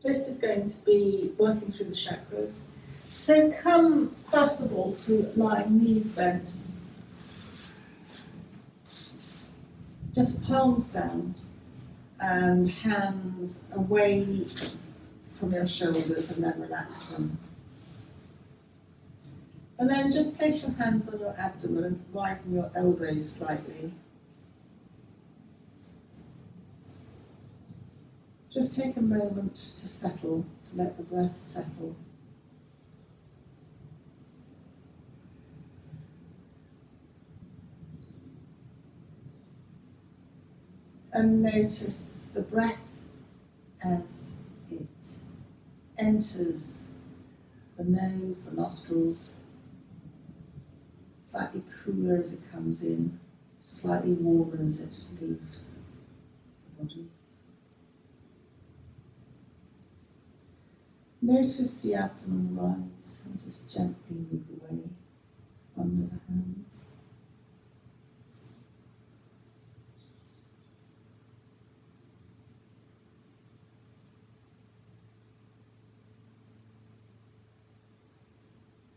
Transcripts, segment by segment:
This is going to be working through the chakras. So come first of all to lying knees bent. Just palms down and hands away from your shoulders, and then relax them. And then just place your hands on your abdomen and widen your elbows slightly. Just take a moment to settle, to let the breath settle. And notice the breath as it enters the nose, the nostrils, slightly cooler as it comes in, slightly warmer as it leaves the body. Notice the abdomen rise and just gently move away under the hands.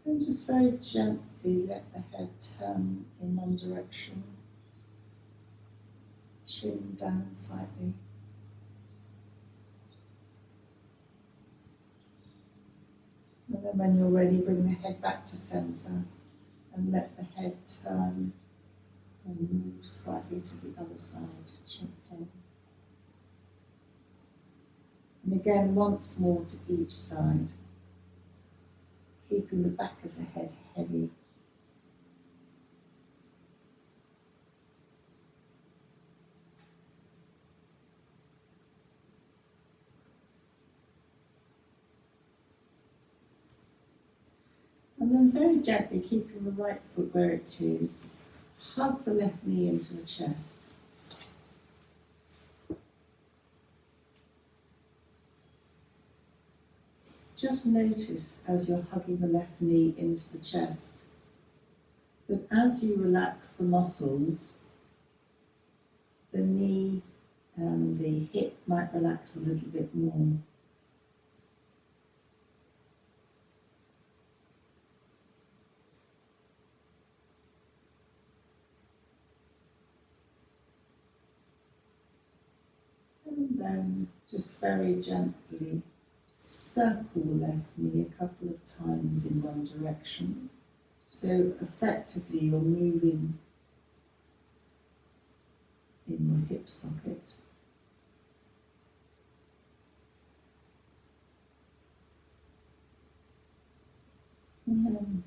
And just very gently let the head turn in one direction, chin down slightly. And then when you're ready, bring the head back to centre and let the head turn and move slightly to the other side, chin down. And again, once more to each side, keeping the back of the head heavy. And then very gently, keeping the right foot where it is, hug the left knee into the chest. Just notice as you're hugging the left knee into the chest, that as you relax the muscles, the knee and the hip might relax a little bit more. And then just very gently circle the left knee a couple of times in one direction. So effectively you're moving in your hip socket. And then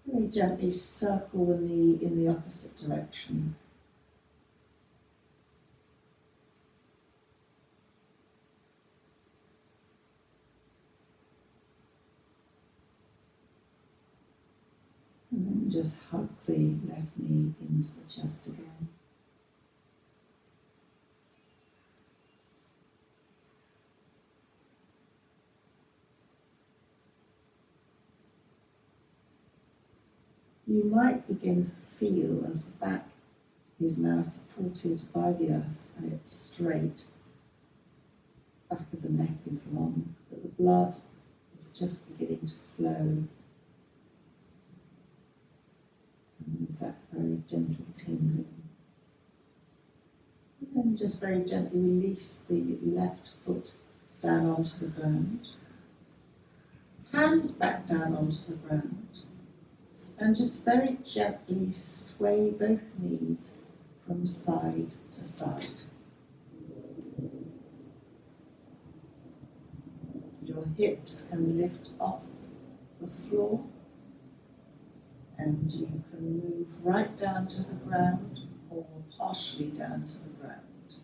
very gently circle the knee in the opposite direction. And then just hug the left knee into the chest again. You might begin to feel as the back is now supported by the earth and it's straight. Back of the neck is long, but the blood is just beginning to flow. And there's that very gentle tingling. And then just very gently release the left foot down onto the ground. Hands back down onto the ground. And just very gently sway both knees from side to side. Your hips can lift off the floor, and you can move right down to the ground or partially down to the ground,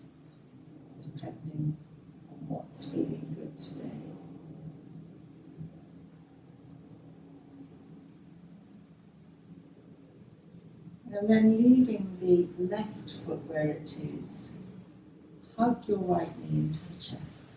depending on what's feeling good today. And then leaving the left foot where it is, hug your right knee into the chest.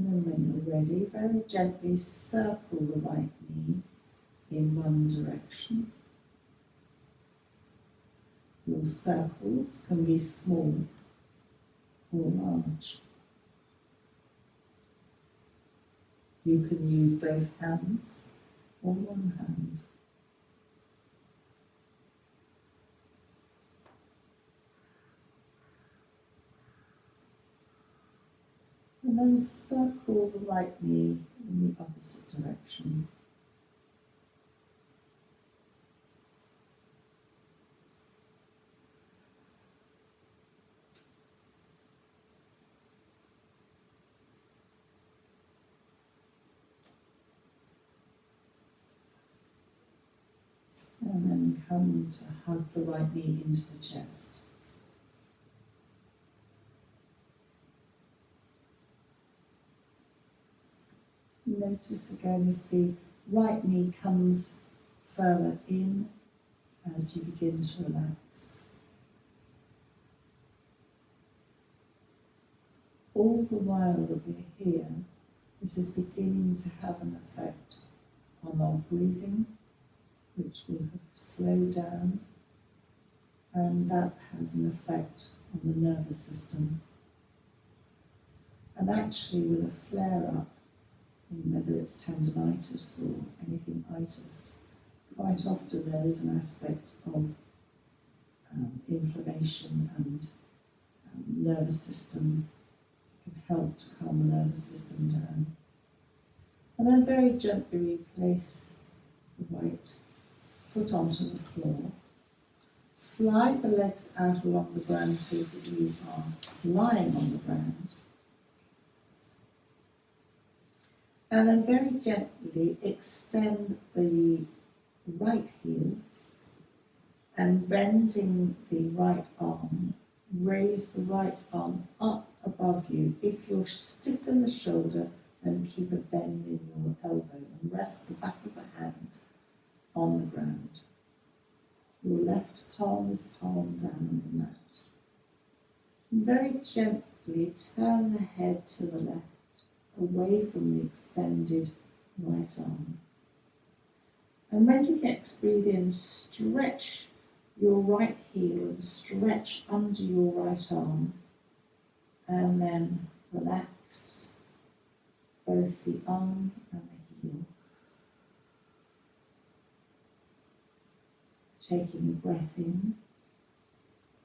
And then when you're ready, very gently circle the right knee in one direction. Your circles can be small or large. You can use both hands or one hand. And then circle the right knee in the opposite direction. And then come to hug the right knee into the chest. Notice again if the right knee comes further in as you begin to relax. All the while that we're here, this is beginning to have an effect on our breathing, which will have slowed down, and that has an effect on the nervous system. And actually with a flare-up, in whether it's tendinitis or anything itis, quite often there is an aspect of inflammation and nervous system can help to calm the nervous system down. And then very gently replace the right foot onto the floor. Slide the legs out along the ground so that you are lying on the ground. And then very gently extend the right heel and bending the right arm, raise the right arm up above you. If you're stiff in the shoulder, then keep a bend in your elbow and rest the back of the hand on the ground. Your left palm is palm down on the mat. And very gently turn the head to the left, away from the extended right arm. And when you next breathe in, stretch your right heel and stretch under your right arm, and then relax both the arm and the heel. Taking a breath in,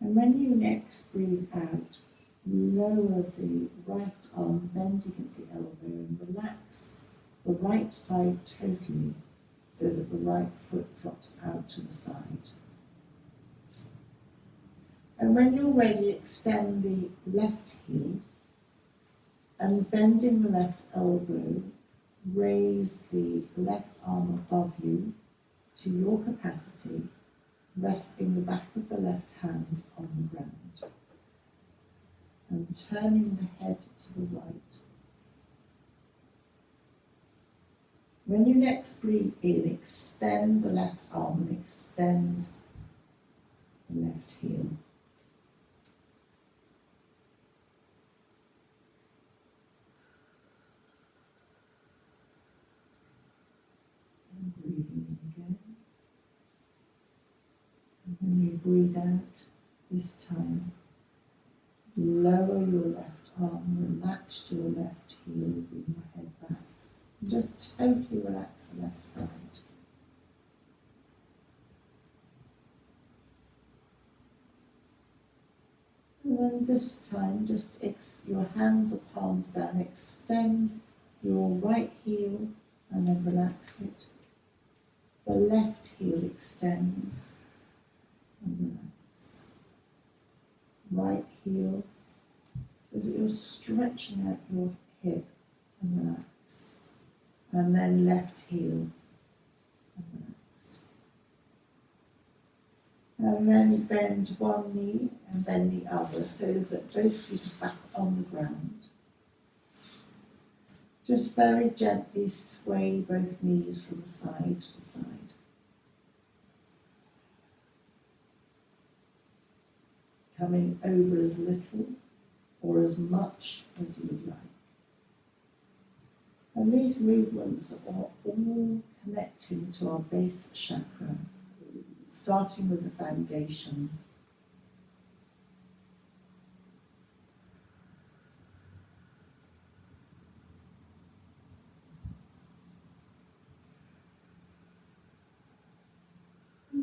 and when you next breathe out, lower the right arm, bending at the elbow, and relax the right side totally, so that the right foot drops out to the side. And when you're ready, extend the left heel, and bending the left elbow, raise the left arm above you to your capacity, resting the back of the left hand on the ground, and turning the head to the right. When you next breathe in, extend the left arm and extend the left heel. And breathing in again. And when you breathe out, this time, lower your left arm, relax your left heel, bring your head back. And just totally relax the left side. And then this time, just your hands are palms down, extend your right heel and then relax it. The left heel extends and relax. Right heel, as you're stretching out your hip and relax. And then left heel and relax. And then bend one knee and bend the other so that both feet are back on the ground. Just very gently sway both knees from side to side. Coming over as little or as much as you would like. And these movements are all connecting to our base chakra, starting with the foundation.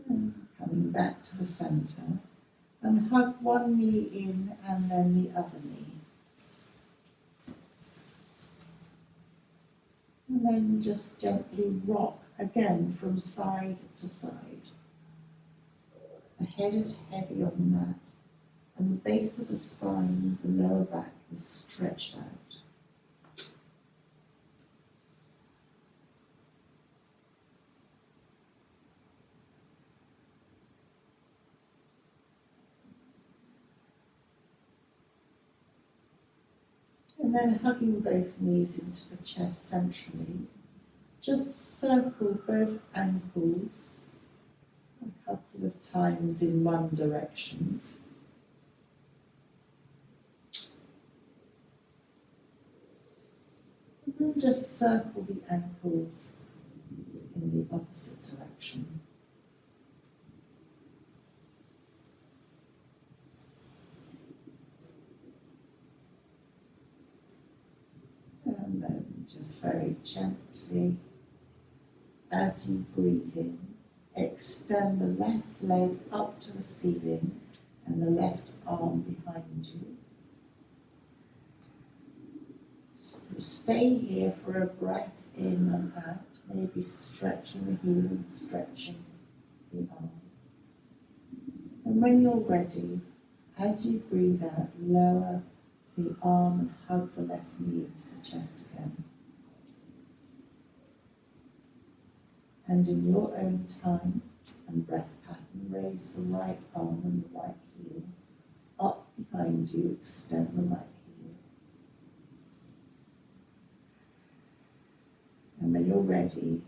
And coming back to the centre, and hug one knee in and then the other knee. And then just gently rock again from side to side. The head is heavy on the mat, and the base of the spine, the lower back, is stretched out. And then hugging both knees into the chest centrally. Just circle both ankles a couple of times in one direction. And then just circle the ankles in the opposite direction. And then just very gently, as you breathe in, extend the left leg up to the ceiling and the left arm behind you. Stay here for a breath in and out, maybe stretching the heel and stretching the arm. And when you're ready, as you breathe out, lower the arm and hug the left knee into the chest again. And in your own time and breath pattern, raise the right arm and the right heel up behind you, extend the right heel. And when you're ready,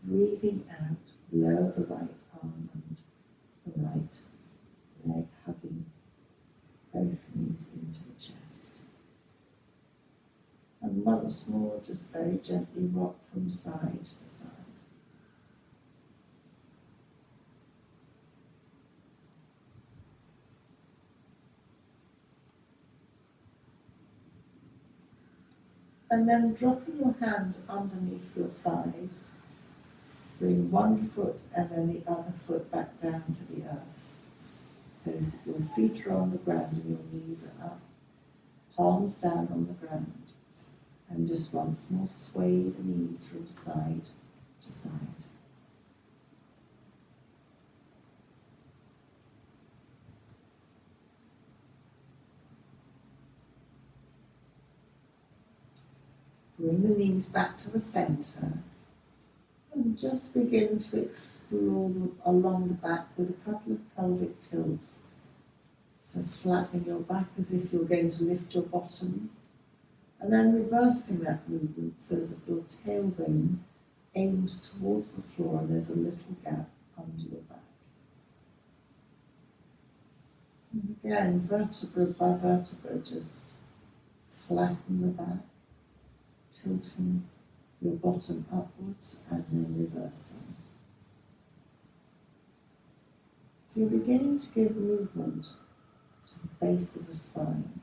breathing out, lower the right arm and the right leg, hugging both knees into the chest. And once more, just very gently rock from side to side. And then dropping your hands underneath your thighs, bring one foot and then the other foot back down to the earth. So that your feet are on the ground and your knees are up, palms down on the ground. And just once more sway the knees from side to side. Bring the knees back to the centre and just begin to explore along the back with a couple of pelvic tilts. So flatten your back as if you're going to lift your bottom, and then reversing that movement so that your tailbone aims towards the floor and there's a little gap under your back. And again, vertebra by vertebra, just flatten the back, tilting your bottom upwards and then reversing. So you're beginning to give movement to the base of the spine.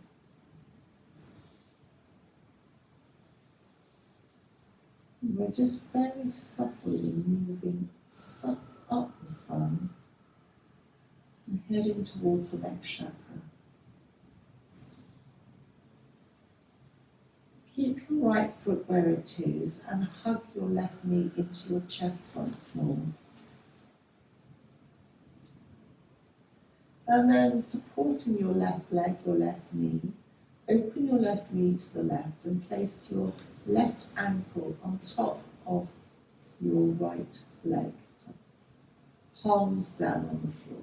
And we're just very subtly moving up the spine and heading towards the neck chakra. Keep your right foot where it is and hug your left knee into your chest once more. And then supporting your left leg, your left knee, open your left knee to the left and place your left ankle on top of your right leg, palms down on the floor.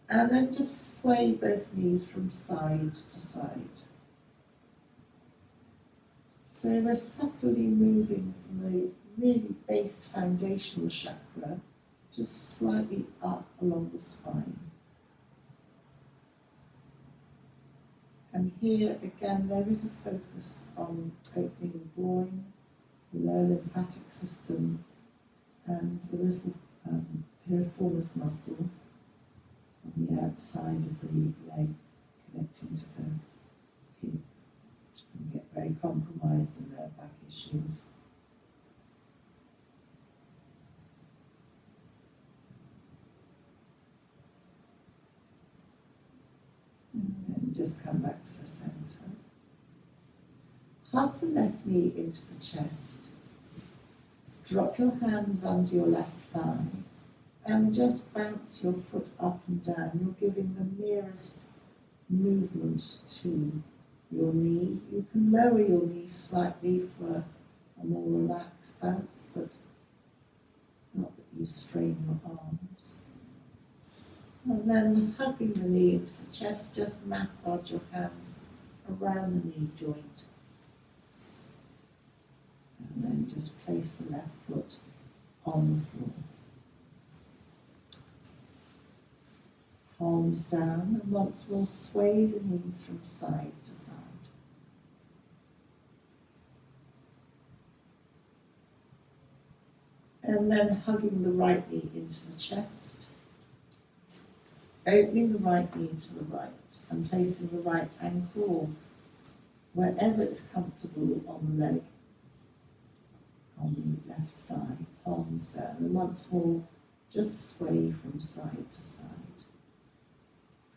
And then just sway both knees from side to side. So we're subtly moving from the really base foundational chakra just slightly up along the spine. And here again, there is a focus on opening lymphatic system and the little piriformis muscle on the outside of the leg connecting to the hip, which can get very compromised in their back issues. And then just come back to the centre. Hug the left knee into the chest. Drop your hands under your left thigh and just bounce your foot up and down. You're giving the merest movement to your knee. You can lower your knee slightly for a more relaxed bounce, but not that you strain your arms. And then hugging the knee into the chest, just massage your hands around the knee joint. And then just place the left foot on the floor. Palms down, and once more sway the knees from side to side. And then hugging the right knee into the chest, opening the right knee to the right and placing the right ankle wherever it's comfortable on the leg, on the left thigh, palms down, and once more just sway from side to side,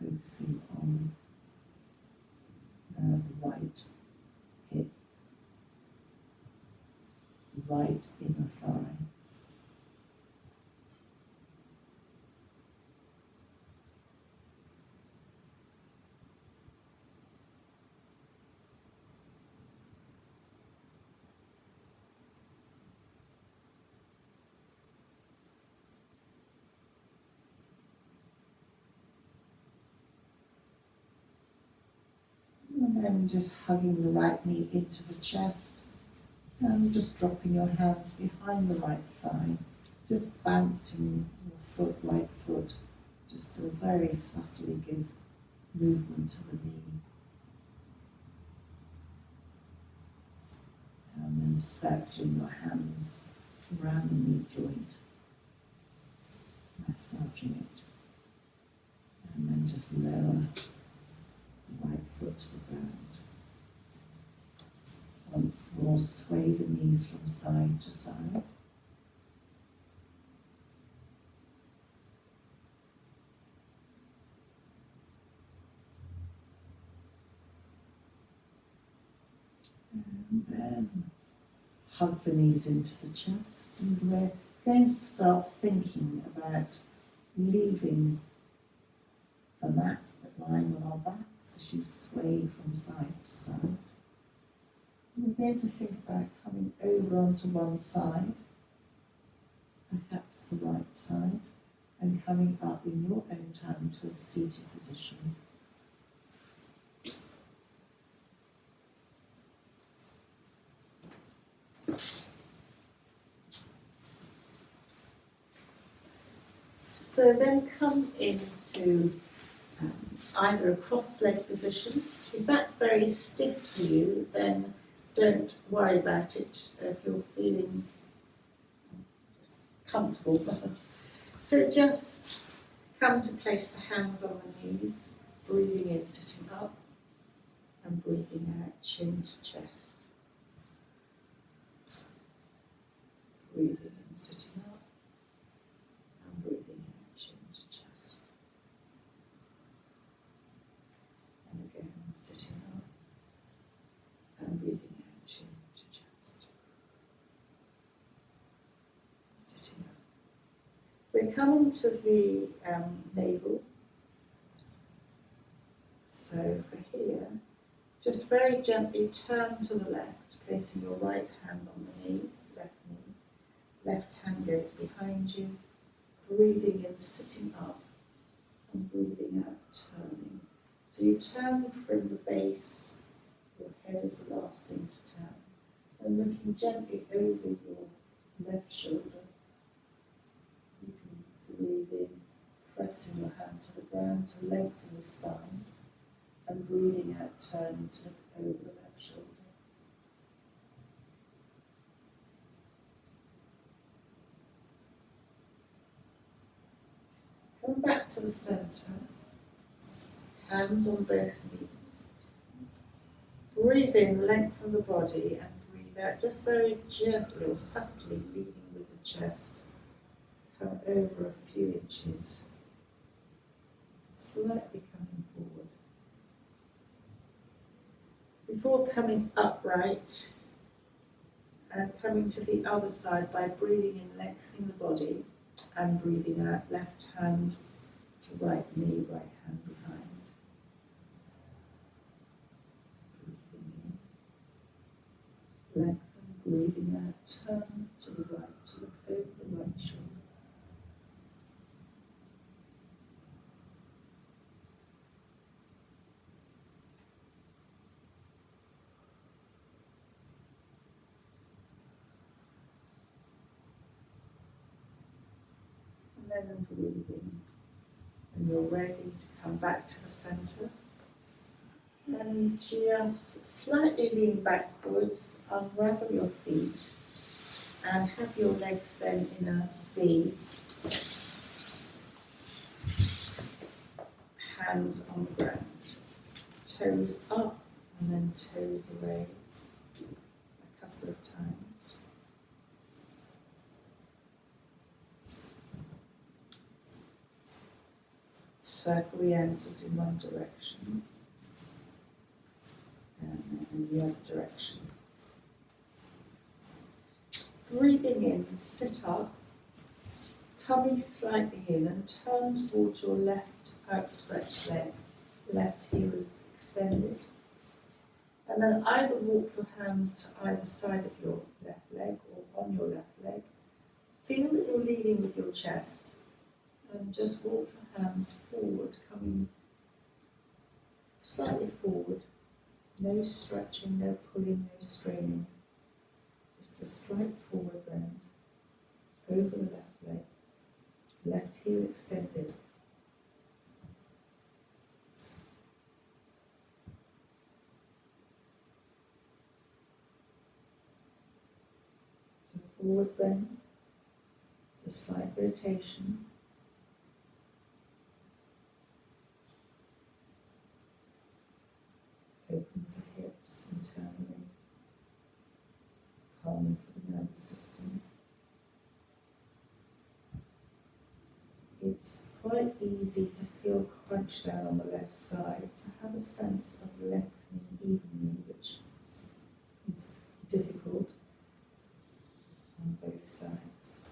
focusing on the right hip, the right inner thigh. And then just hugging the right knee into the chest and just dropping your hands behind the right thigh, just bouncing your foot, right foot, just to very subtly give movement to the knee. And then circling your hands around the knee joint, massaging it. And then just lower the right foot to the ground. Once more, sway the knees from side to side. And then hug the knees into the chest, and we're going to start thinking about leaving the mat lying on our backs as you sway from side to side. We're going to think about coming over onto one side, perhaps the right side, and coming up in your own time to a seated position. So then come into either a cross-leg position. If that's very stiff for you, then don't worry about it if you're feeling comfortable. So just come to place the hands on the knees, breathing in, sitting up, and breathing out, chin to chest. Breathing in, sitting up, and breathing out, chin to chest. And again, sitting up, and breathing out, chin to chest. Sitting up. We're coming to the navel. So for here, just very gently turn to the left, placing your right hand on the knee, left knee. Left hand goes behind you, breathing in, sitting up, and breathing out, turning. So you turn from the base, your head is the last thing to turn, and looking gently over your left shoulder. You can breathe in, pressing your hand to the ground to lengthen the spine, and breathing out, turning to look over the left shoulder. back to the centre, hands on both knees. Breathe in, lengthen the body, and breathe out just very gently or subtly, leading with the chest. Come over a few inches, slightly coming forward. Before coming upright and coming to the other side by breathing in, lengthening the body, and breathing out, left hand to right knee, right hand behind. Breathing in, lengthen, breathing out, turn to the right, to look over the right shoulder. And then breathing. When you're ready to come back to the centre, and just slightly lean backwards, unravel your feet, and have your legs then in a V. Hands on the ground, toes up and then toes away a couple of times. Circle the ankles in one direction and then in the other direction. Breathing in, sit up, tummy slightly in, and turn towards your left outstretched leg. Left heel is extended. And then either walk your hands to either side of your left leg or on your left leg. Feel that you're leading with your chest. And just walk your hands forward, coming slightly forward. No stretching, no pulling, no straining. Just a slight forward bend over the left leg. Left heel extended. So forward bend, a slight rotation. Opens the hips internally, calming for the nervous system. It's quite easy to feel crunch down on the left side, to have a sense of lengthening evenly, which is difficult on both sides.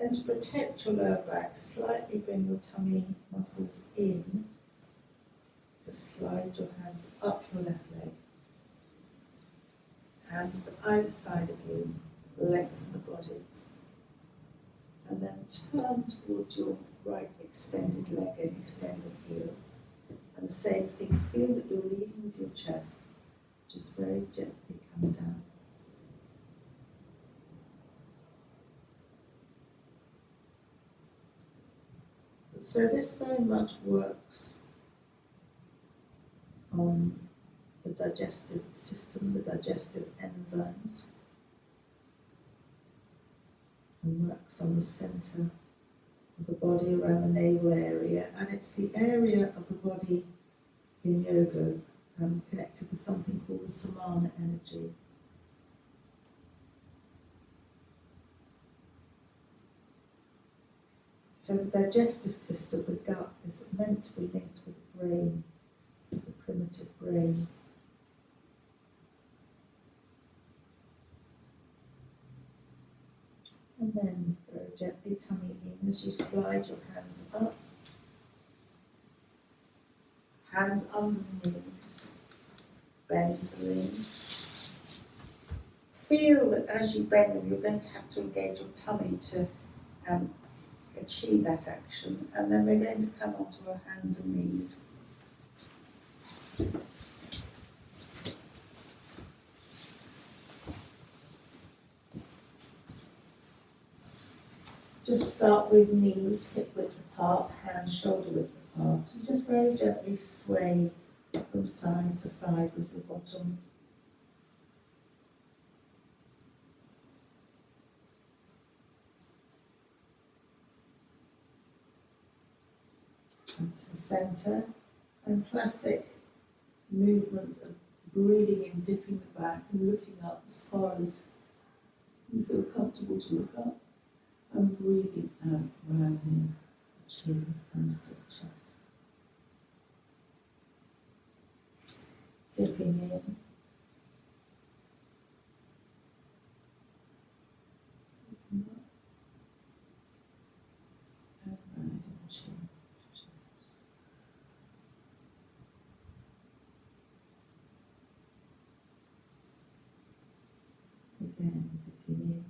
And to protect your lower back, slightly bring your tummy muscles in. Just slide your hands up your left leg. Hands to either side of you, lengthen the body. And then turn towards your right extended leg and extended heel. And the same thing, feel that you're leading with your chest. Just very gently come down. So this very much works on the digestive system, the digestive enzymes, and works on the centre of the body around the navel area, and it's the area of the body in yoga connected with something called the samana energy. So the digestive system, the gut, is meant to be linked with the brain, the primitive brain. And then very gently tummy in as you slide your hands up. Hands under the knees, bend the knees. Feel that as you bend them, you're going to have to engage your tummy to achieve that action, and then we're going to come onto our hands and knees. Just start with knees hip width apart, hands shoulder width apart, and just very gently sway from side to side with your bottom. Come to the centre, and classic movement of breathing in, dipping the back and looking up as far as you feel comfortable to look up, and breathing out, rounding the chin, hands to the chest. Dipping in, looking up, and rounding the chin to chest. Again, dipping in.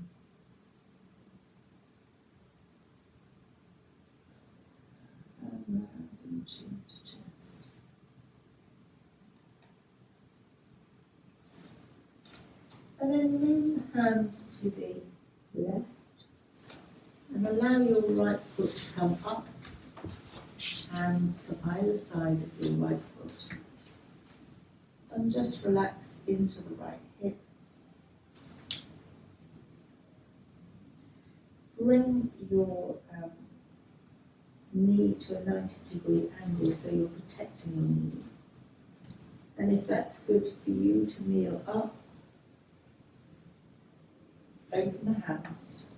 And rounding chin to chest. And then move the hands to the left and allow your right foot to come up, hands to either side of your right foot. And just relax into the right hip. Bring your knee to a 90-degree angle so you're protecting your knee. And if that's good for you to kneel up, open the hands.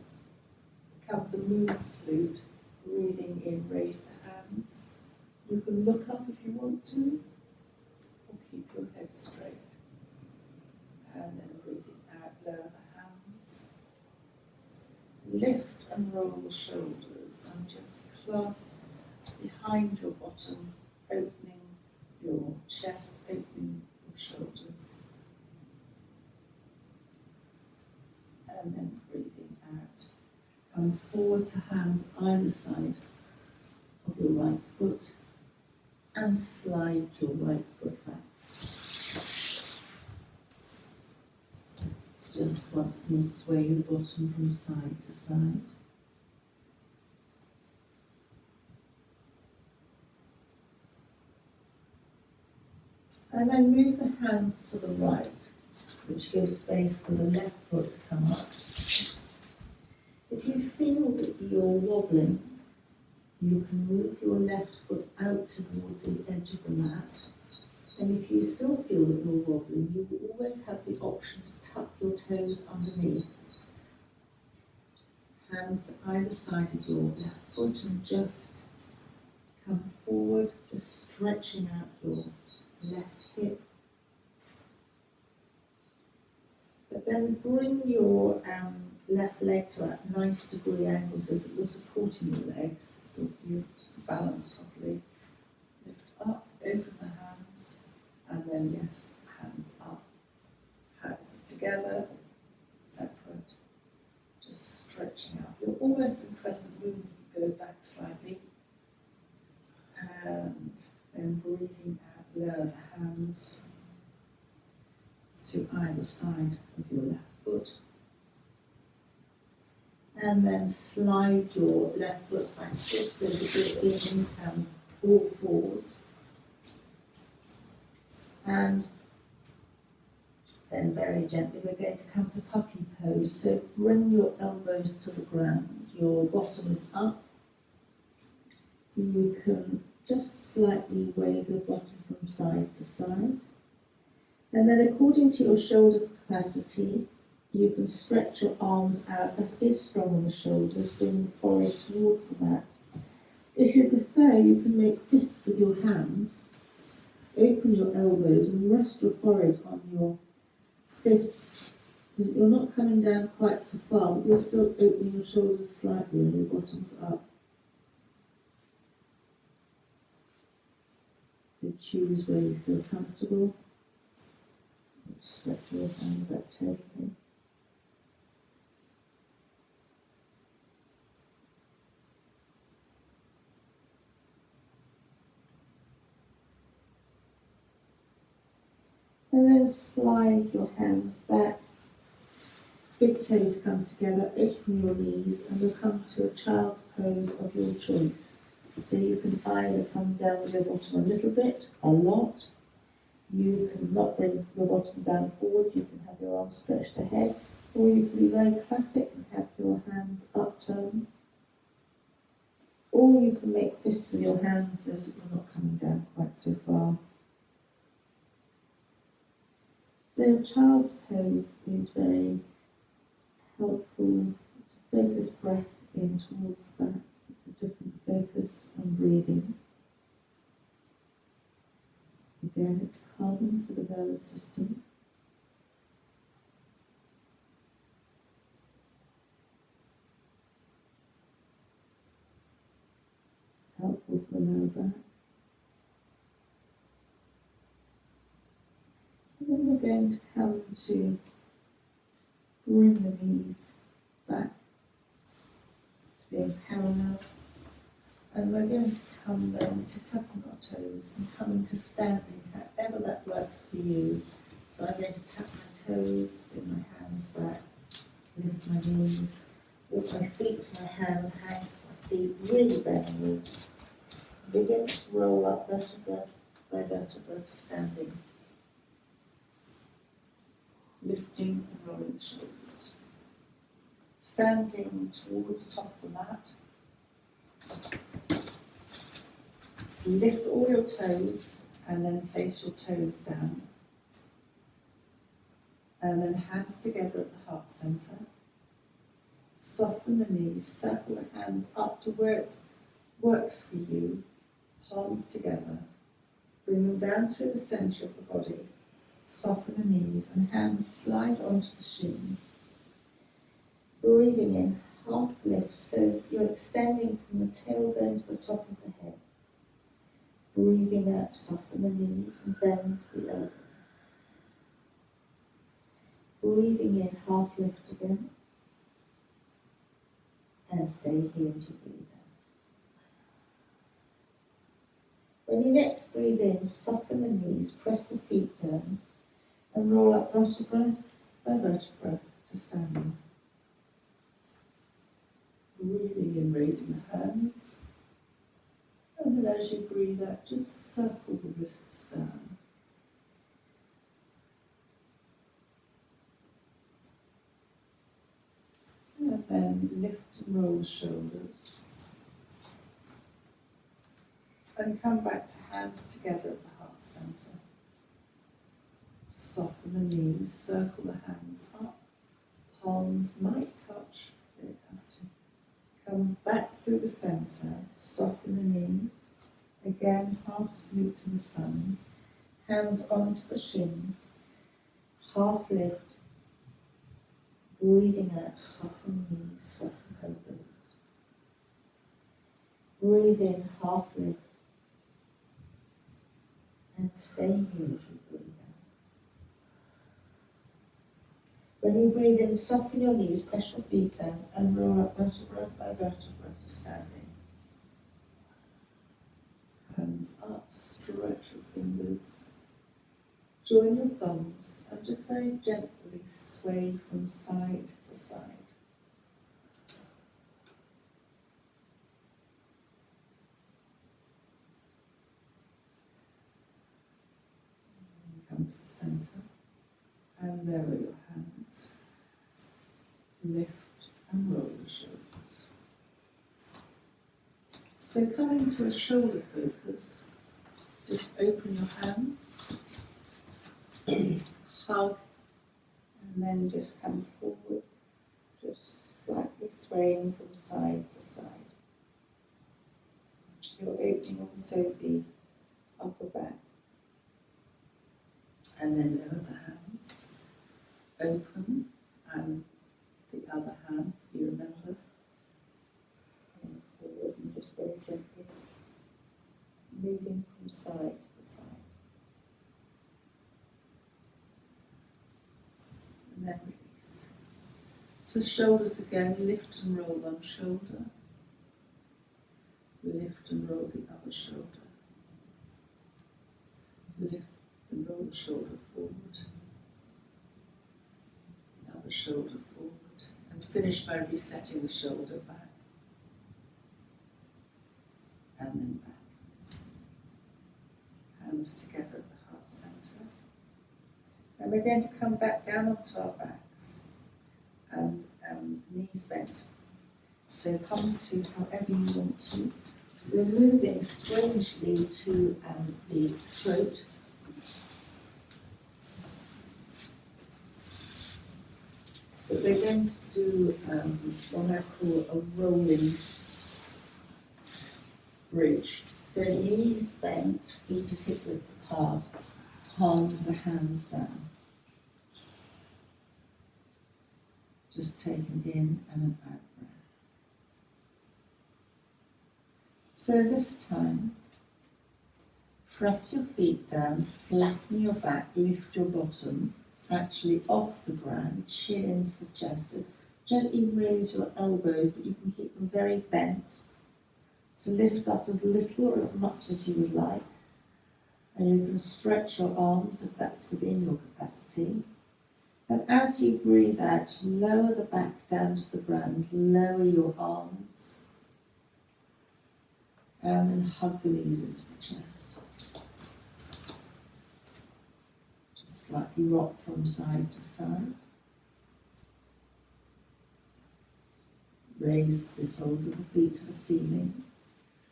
Becomes a moon salute. Breathing in, raise the hands. You can look up if you want to, or keep your head straight. And then breathing out, lower the hands. Lift and roll the shoulders and just clasp behind your bottom, opening your chest, opening your shoulders. And then breathing out. Come forward to hands either side of your right foot and slide your right foot back. Just once more sway the bottom from side to side. And then move the hands to the right, which gives space for the left foot to come up. If you feel that you're wobbling, you can move your left foot out towards the edge of the mat. And if you still feel that you're wobbling, you will always have the option to tuck your toes underneath. Hands to either side of your left foot and just come forward, just stretching out your left hip. But then bring your left leg to a 90-degree angle so that you're supporting your legs, you're balanced properly. Lift up, open the hands, and then yes, hands up, hands together, separate, just stretching out. You're almost in crescent moon if you go back slightly. And then breathing out, lower the hands to either side of your left foot. And then slide your left foot back just so that you're in all fours. And then very gently we're going to come to puppy pose. So bring your elbows to the ground. Your bottom is up. You can just slightly wave your bottom from side to side. And then according to your shoulder capacity, you can stretch your arms out. That is strong on the shoulders, bring the forehead towards the mat. If you prefer, you can make fists with your hands. Open your elbows and rest your forehead on your fists. You're not coming down quite so far, but you're still opening your shoulders slightly and your bottom's up. So choose where you feel comfortable. Stretch your hands out totally. And then slide your hands back. Big toes come together, open your knees, and we'll come to a child's pose of your choice. So you can either come down with your bottom a little bit, a lot. You can not bring your bottom down forward, you can have your arms stretched ahead, or you can be very classic and have your hands upturned. Or you can make fists with your hands so that you're not coming down quite so far. So child's pose is very helpful to focus breath in towards the back. It's a different focus on breathing. Again, it's calming for the nervous system. It's helpful for the lower back. And then we're going to come to bring the knees back to being parallel. And we're going to come then to tap on our toes and come into standing, however that works for you. So I'm going to tap my toes, bring my hands back, lift my knees, walk my feet to my hands, hands to my feet, really bend the knees. Begin to roll up vertebra by vertebra to standing. Lifting and rolling the shoulders. Standing towards the top of the mat. Lift all your toes and then place your toes down. And then hands together at the heart centre. Soften the knees, circle the hands up to where it works for you. Palms together. Bring them down through the centre of the body. Soften the knees and hands slide onto the shins. Breathing in, half lift, so you're extending from the tailbone to the top of the head. Breathing out, soften the knees and bend the elbow. Breathing in, half lift again. And stay here as you breathe out. When you next breathe in, soften the knees, press the feet down, and roll up vertebra by vertebra to standing. Breathing in, raising the hands. And then as you breathe out, just circle the wrists down. And then lift and roll the shoulders. And come back to hands together at the heart centre. Soften the knees, circle the hands up. Palms might touch, they don't have to. Come back through the centre, soften the knees. Again, half salute to the sun. Hands onto the shins. Half lift. Breathing out, soften knees, soften elbows. Breathe in, half lift. And stay here as you breathe out. When you breathe in, soften your knees, press your feet down, and roll up vertebra by vertebra to standing. Hands up, stretch your fingers. Join your thumbs and just very gently sway from side to side. Come to the centre and lower your hands. Lift and roll the shoulders. So coming to a shoulder focus, just open your hands, hug, and then just come forward, just slightly swaying from side to side. You're opening also the upper back. And then lower the hands, open, and the other hand, if you remember, and forward and just very gently moving from side to side. And then release. So shoulders again, lift and roll one shoulder, lift and roll the other shoulder, lift and roll the shoulder forward, the other shoulder forward, and finish by resetting the shoulder back, and then back. Hands together at the heart centre. And we're going to come back down onto our backs and knees bent. So come to however you want to. We're moving strangely to the throat. But we're going to do what I call a rolling bridge. So knees bent, feet are hip width apart, palms are hands down. Just take an in and an out breath. So this time, press your feet down, flatten your back, lift your bottom, actually off the ground, chin into the chest. So gently raise your elbows, but you can keep them very bent to lift up as little or as much as you would like. And you can stretch your arms if that's within your capacity. And as you breathe out, lower the back down to the ground, lower your arms, and then hug the knees into the chest. Just slightly rock from side to side. Raise the soles of the feet to the ceiling.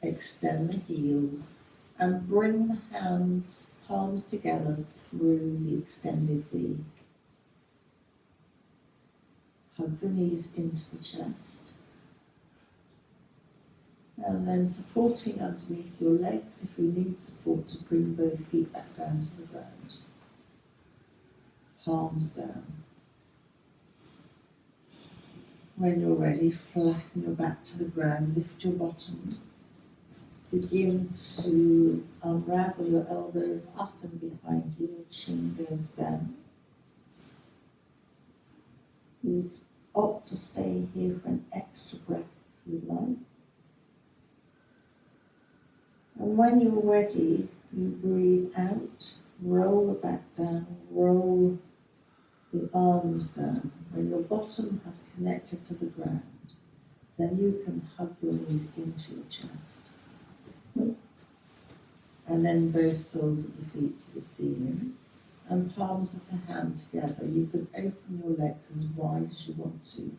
Extend the heels and bring the hands, palms together through the extended V. Hug the knees into the chest. And then supporting underneath your legs, if you need support, to bring both feet back down to the ground. Palms down. When you're ready, flatten your back to the ground, lift your bottom. Begin to unravel your elbows up and behind you, your chin goes down. You opt to stay here for an extra breath if you like. And when you're ready, you breathe out, roll the back down, roll the arms down. When your bottom has connected to the ground, then you can hug your knees into your chest. And then both soles of the feet to the ceiling and palms of the hand together. You can open your legs as wide as you want to.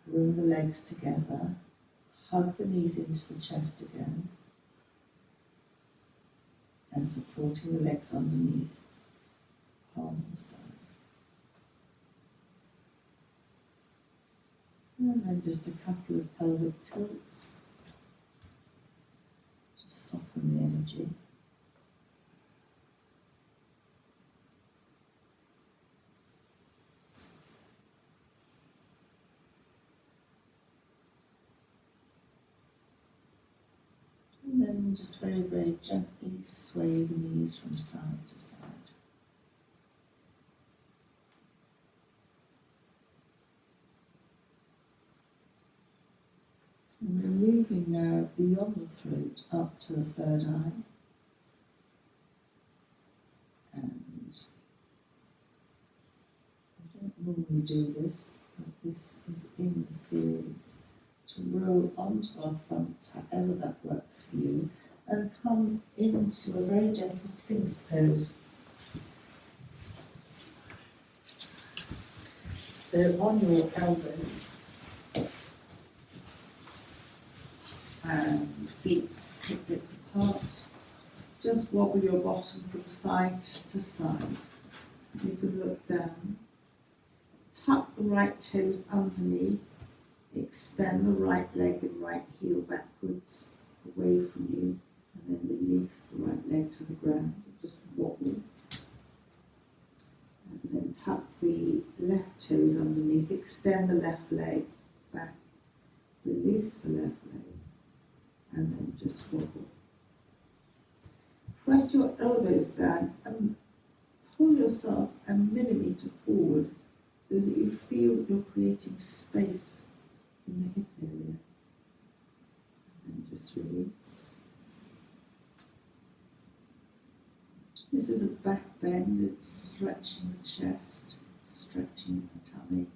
Bring the legs together. Hug the knees into the chest again. And supporting the legs underneath. Palms down. And then just a couple of pelvic tilts. Just soften the energy. And then just very, very gently sway the knees from side to side. And we're moving now beyond the throat up to the third eye. And I don't normally do this, but this is in the series. To roll onto our fronts, however that works for you, and come into a very gentle Sphinx pose. So on your elbows and feet hip width apart, just wobble your bottom from side to side. You can look down, tuck the right toes underneath, extend the right leg and right heel backwards away from you, and then release the right leg to the ground. Just wobble. And then tuck the left toes underneath, extend the left leg back, release the left leg, and then just wobble. Press your elbows down and pull yourself a millimetre forward so that you feel that you're creating space in the hip area. And just release. This is a back bend, it's stretching the chest, stretching the tummy,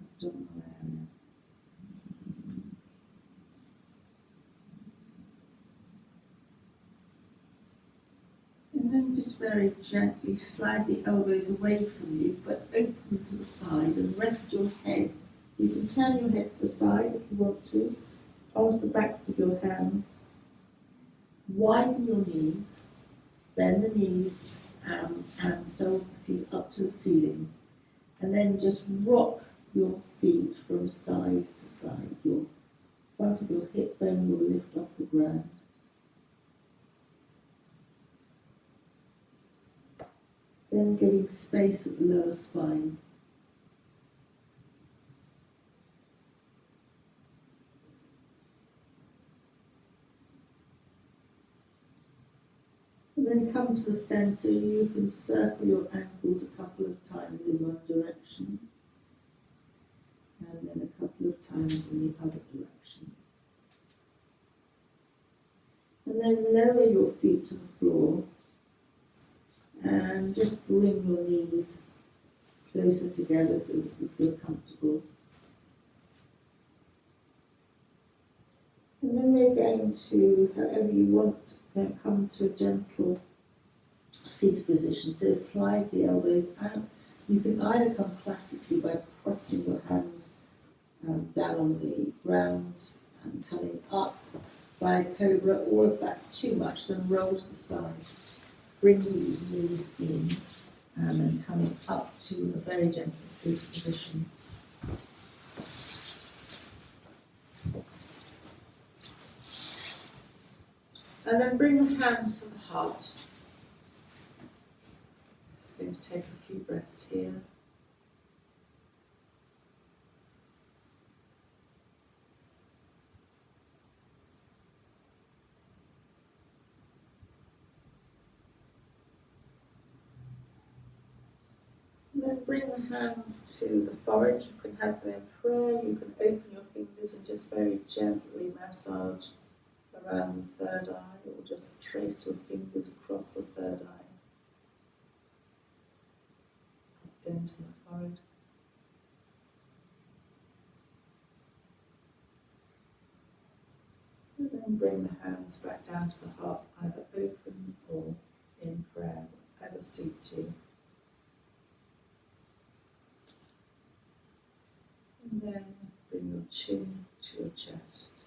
abdominal area. And then just very gently slide the elbows away from you, but open to the side and rest your head. You can turn your head to the side if you want to, onto the backs of your hands. Widen your knees, bend the knees and soles of the feet up to the ceiling, and then just rock your feet from side to side. Your front of your hip bone will lift off the ground. Then giving space at the lower spine. And then come to the centre. You can circle your ankles a couple of times in one direction, and then a couple of times in the other direction. And then lower your feet to the floor, and just bring your knees closer together so that you feel comfortable. And then we're going to, however you want, come to a gentle seated position. So slide the elbows out. You can either come classically by pressing your hands down on the ground and coming up by a cobra, or if that's too much, then roll to the side. Bring the knees in and then coming up to a very gentle seated position. And then bring the hands to the heart. Just going to take a few breaths here. And then bring the hands to the forehead. You can have them in prayer. You can open your fingers and just very gently massage around the third eye, or just trace your fingers across the third eye. A dent in the forehead. And then bring the hands back down to the heart, either open or in prayer, whatever suits you. And then bring your chin to your chest.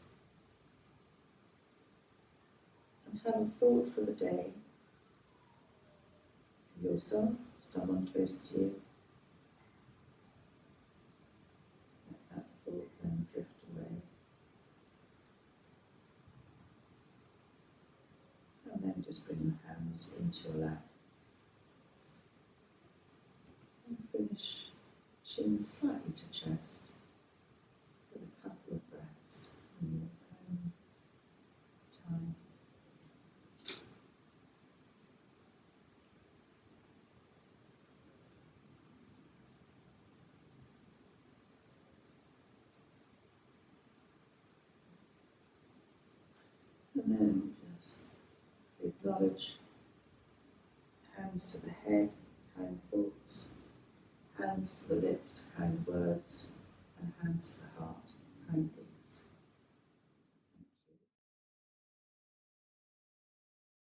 And have a thought for the day. For yourself, someone close to you. Let that thought then drift away. And then just bring your hands into your lap. And finish chin slightly to chest with a couple of breaths in your own time. And then just acknowledge hands to the head, kind thoughts, hands to the lips, kind words, and hands to the heart, kind